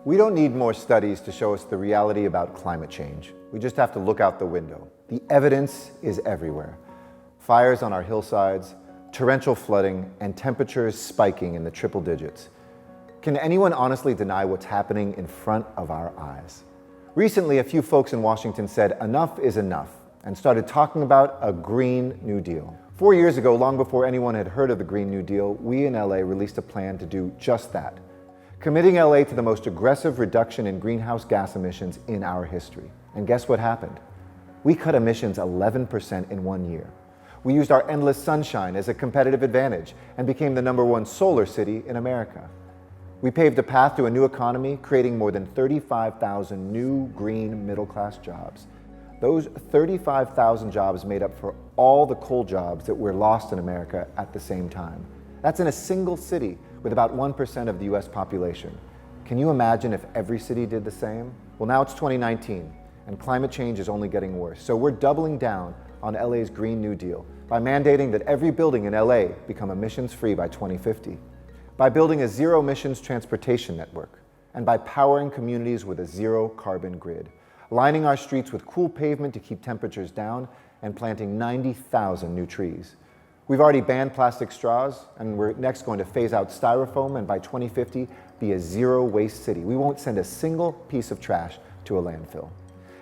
We don't need more studies to show us the reality about climate change. We just have to look out the window. The evidence is everywhere. Fires on our hillsides, torrential flooding, and temperatures spiking in the triple digits. Can anyone honestly deny what's happening in front of our eyes? Recently, a few folks in Washington said enough is enough and started talking about a Green New Deal. 4 years ago, long before anyone had heard of the Green New Deal, we in LA released a plan to do just that, committing LA to the most aggressive reduction in greenhouse gas emissions in our history. And guess what happened? We cut emissions 11% in 1 year. We used our endless sunshine as a competitive advantage and became the #1 solar city in America. We paved a path to a new economy, creating more than 35,000 new green middle-class jobs. Those 35,000 jobs made up for all the coal jobs that were lost in America at the same time. That's in a single city with about 1% of the US population. Can you imagine if every city did the same? Well, now it's 2019, and climate change is only getting worse. So we're doubling down on LA's Green New Deal by mandating that every building in LA become emissions-free by 2050, by building a zero-emissions transportation network, and by powering communities with a zero-carbon grid, lining our streets with cool pavement to keep temperatures down, and planting 90,000 new trees. We've already banned plastic straws, and we're next going to phase out styrofoam, and by 2050, be a zero-waste city. We won't send a single piece of trash to a landfill.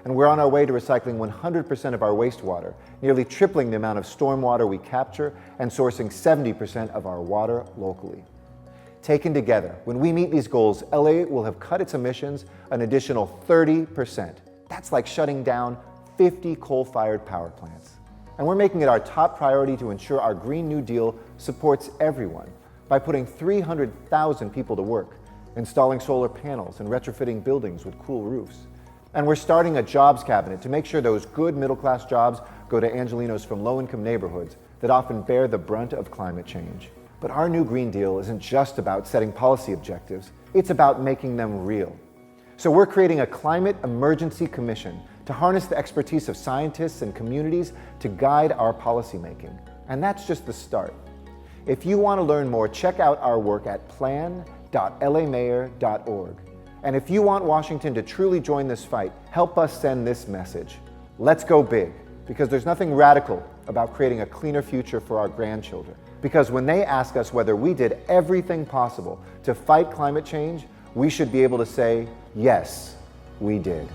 And we're on our way to recycling 100% of our wastewater, nearly tripling the amount of stormwater we capture and sourcing 70% of our water locally. Taken together, when we meet these goals, LA will have cut its emissions an additional 30%. That's like shutting down 50 coal-fired power plants. And we're making it our top priority to ensure our Green New Deal supports everyone by putting 300,000 people to work, installing solar panels and retrofitting buildings with cool roofs. And we're starting a jobs cabinet to make sure those good middle-class jobs go to Angelinos from low-income neighborhoods that often bear the brunt of climate change. But our new Green Deal isn't just about setting policy objectives, it's about making them real. So we're creating a climate emergency commission to harness the expertise of scientists and communities to guide our policymaking. And that's just the start. If you want to learn more, check out our work at plan.lamayor.org. And if you want Washington to truly join this fight, help us send this message. Let's go big, because there's nothing radical about creating a cleaner future for our grandchildren. Because when they ask us whether we did everything possible to fight climate change, we should be able to say, yes, we did.